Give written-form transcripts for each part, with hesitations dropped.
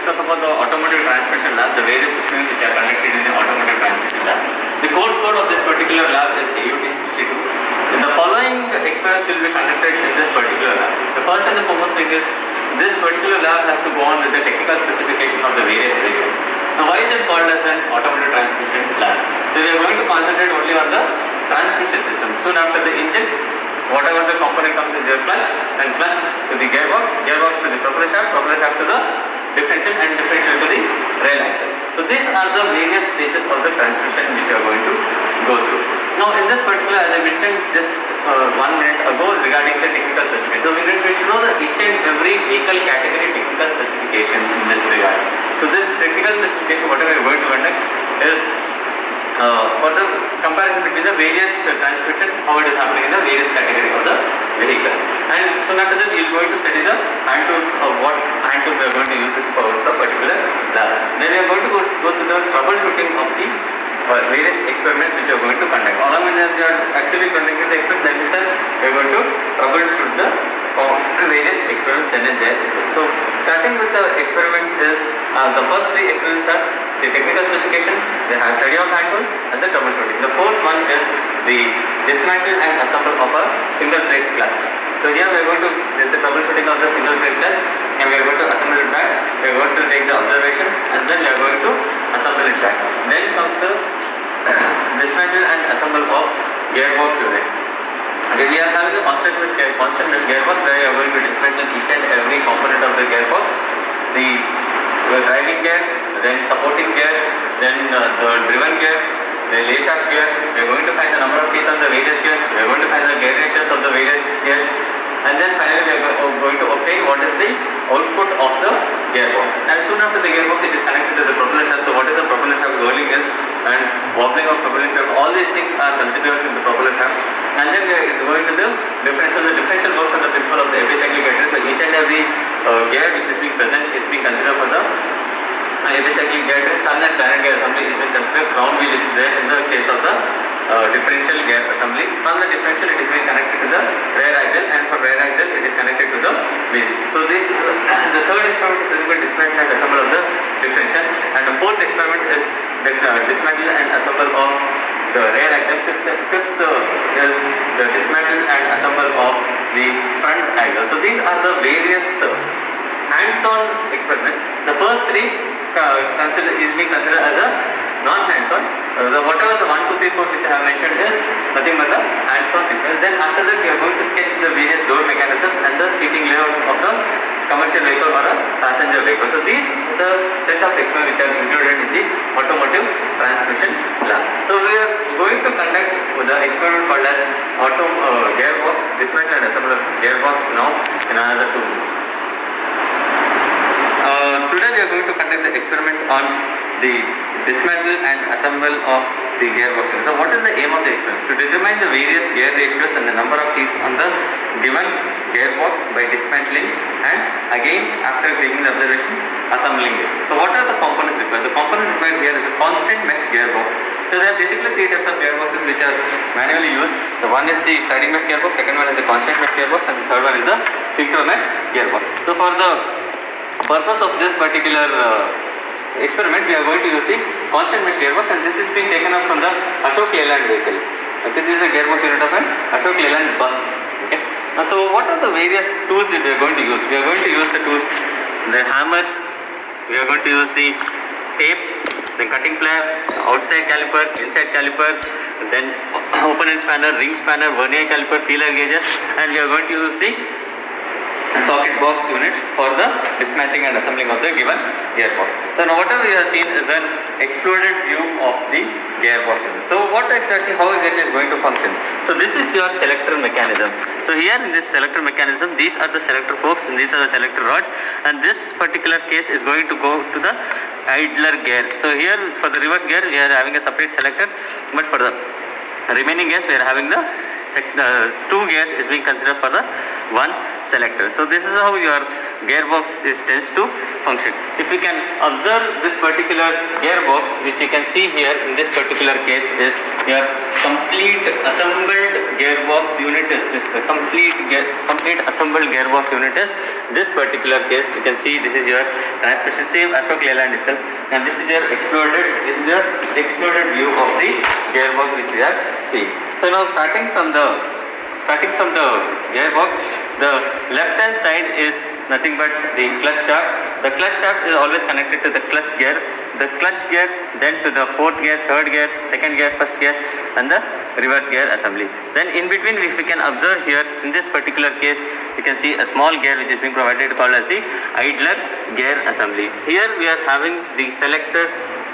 discuss about the automotive transmission lab, the various systems which are connected in the automotive transmission lab. The course code of this particular lab is AUT62. The following experiments will be conducted in this particular lab. The first and the foremost thing is this particular lab has to go on with the technical specification of the various vehicles. Now, why is it called as an automotive transmission lab? So we are going to concentrate only on the transmission system. Soon after the engine, whatever the component comes is your clutch, and clutch to the gearbox, gearbox to the propeller shaft to the differential, and differential to the rail axle. So these are the various stages of the transmission which we are going to go through. Now in this particular, as I mentioned just 1 minute ago regarding the technical specification, so we should know the each and every vehicle category technical specification in this regard. So this technical specification, whatever we are going to conduct is for the comparison between the various transmission, how it is happening in the various category of the vehicles. And soon after that, we are going to study the hand tools of what hand tools we are going to use this for the particular lab. Then we are going to go to the troubleshooting of the various experiments which we are going to conduct. Along with that, we are actually conducting the experiment, that itself we are going to troubleshoot the various experiments then and there. So starting with the experiments is the first 3 experiments are the technical specification, the study of hand tools, and the troubleshooting. The fourth one is the dismantle and assemble of a single plate clutch. So here we are going to do the troubleshooting of the single plate clutch, and we are going to assemble it back. We are going to take the observations, and then we are going to assemble it back. Then comes the dismantle and assemble of gearbox unit. Okay, we are having a constant mesh gearbox where we are going to dismantle each and every component of the gearbox. The driving gear, then supporting gears, then the driven gears, the lay shaft gears. We are going to find the number of teeth on the various gears. We are going to find the gear ratios of the various gears, and then finally we are going to obtain what is the output of the gearbox. And soon after the gearbox, it is connected to the propeller shaft. So what is the propeller shaft rolling is and wobbling of propeller shaft. All these things are considered in the propeller shaft. And then it is going to the differential. The differential works on the principle of the epicyclic gear. So each and every gear which is being present is being considered for the epicyclic gear. Sun and planet gear assembly is being considered. Crown wheel is there in the case of the differential gear assembly. From the differential, it is being connected to the rear axle, and from rear axle it is connected to the wheel. So this the third experiment is basically dismantle and assemble of the differential, and the fourth experiment is dismantle and assemble of the rear axle. Fifth is the dismantle and assemble of the front axle. So these are the various hands-on experiments. The first 3 is being considered as a non-hands-on. Whatever the 1, 2, 3, 4 which I have mentioned is nothing but the hands-on experiments. Then after that, we are going to sketch the various door mechanisms and the seating layout of the commercial vehicle or a passenger vehicle. So these are the set of experiments which are included in the automotive transmission lab. So we are going to conduct the experiment called as gearbox, dismantle and assemble of gearbox now in another 2 minutes. Today we are going to conduct the experiment on the dismantle and assemble of the gearbox. So what is the aim of the experiment? To determine the various gear ratios and the number of teeth on the given gearbox by dismantling, and again after taking the observation, assembling it. So what are the components required? The components required here is a constant mesh gearbox. So there are basically 3 types of gearboxes which are manually used. The one is the sliding mesh gearbox, second one is the constant mesh gearbox, and the third one is the synchro mesh gearbox. So for the purpose of this particular experiment, we are going to use the constant mesh gearbox, and this is being taken up from the Ashok Leyland vehicle. Okay, this is a gearbox unit of an Ashok Leyland bus. Okay. So what are the various tools that we are going to use? We are going to use the tools, the hammer, we are going to use the tape, the cutting plier, outside caliper, inside caliper, then open end spanner, ring spanner, vernier caliper, feeler gauges, and we are going to use the socket box units for the dismantling and assembling of the given gearbox. So now whatever we have seen is an exploded view of the gearbox unit. So what exactly, how exactly is going to function? So this is your selector mechanism. So here in this selector mechanism, these are the selector forks and these are the selector rods, and this particular case is going to go to the idler gear. So here for the reverse gear we are having a separate selector, but for the remaining gears we are having the 2 gears is being considered for the 1 selector. So this is how your gearbox tends to function. If we can observe this particular gearbox, which you can see here in this particular case is your complete assembled gearbox unit is this. The complete assembled gearbox unit is this particular case. You can see this is your transmission, same Ashok Leyland itself, and this is your exploded view of the gearbox which we are seeing. So now starting from the gearbox, the left hand side is nothing but the clutch shaft. The clutch shaft is always connected to the clutch gear, then to the fourth gear, third gear, second gear, first gear, and the reverse gear assembly. Then in between, if we can observe here in this particular case, you can see a small gear which is being provided called as the idler gear assembly. Here we are having the selectors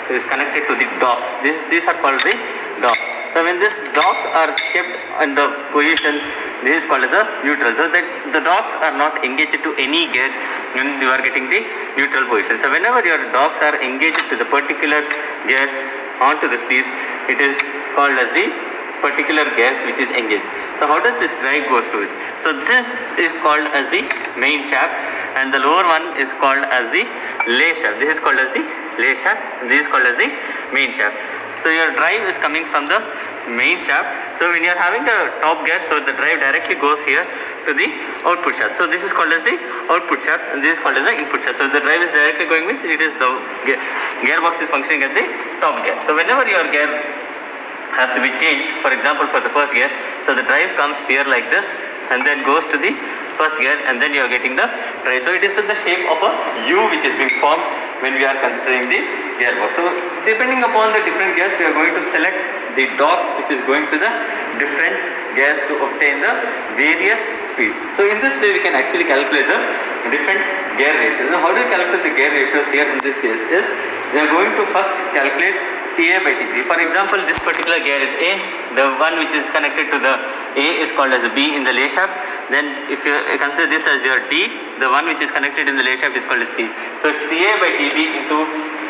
is connected to the docks. These are called the docks. So when these docks are kept in the position, this is called as a neutral. So that the docks are not engaged to any gears when you are getting the neutral position. So whenever your docks are engaged to the particular gears onto the sleeves, it is called as the particular gears which is engaged. So how does this drive goes to it? So this is called as the main shaft, and the lower one is called as the lay shaft. This is called as the lay shaft, and this is called as the main shaft. So your drive is coming from the main shaft. So when you are having the top gear, so the drive directly goes here to the output shaft. So this is called as the output shaft, and this is called as the input shaft. So the drive is directly going, means it is the gearbox is functioning at the top gear. So whenever your gear has to be changed, for example for the first gear, so the drive comes here like this and then goes to the first gear, and then you are getting the drive. So it is in the shape of a U which is being formed when we are considering the gearbox. So depending upon the different gears, we are going to select the docks which is going to the different gears to obtain the various speeds. So in this way we can actually calculate the different gear ratios. Now how do you calculate the gear ratios here in this case is, we are going to first calculate TA by T3. For example, this particular gear is A. The one which is connected to the A is called as B in the lay shaft. Then if you consider this as your D, the one which is connected in the lay shaft is called as C. So it's TA by TB into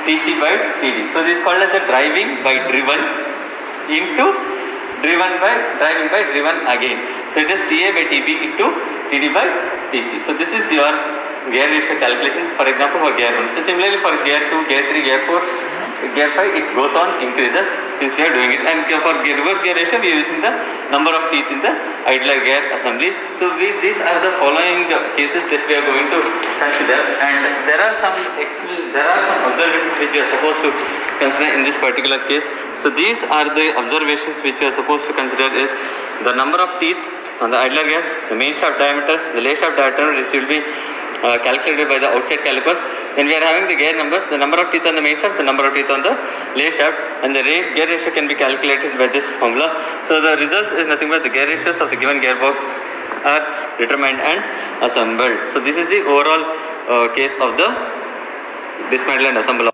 TC by TD. So this is called as the driving by driven into driving by driven again. So it is TA by TB into TD by TC. So this is your gear ratio calculation, for example for gear 1. So similarly for gear 2, gear 3, gear 4, gear 5, it goes on increases since we are doing it. And for reverse gear ratio, we are using the number of teeth in the idler gear assembly. So these are the following cases that we are going to consider, and there are some observations which we are supposed to consider in this particular case. So these are the observations which we are supposed to consider is the number of teeth on the idler gear, the main shaft diameter, the lay shaft diameter, which will be calculated by the outside calipers. Then we are having the gear numbers, the number of teeth on the main shaft, the number of teeth on the lay shaft, and the gear ratio can be calculated by this formula. So the results is nothing but the gear ratios of the given gearbox are determined and assembled. So this is the overall case of the dismantle and assemble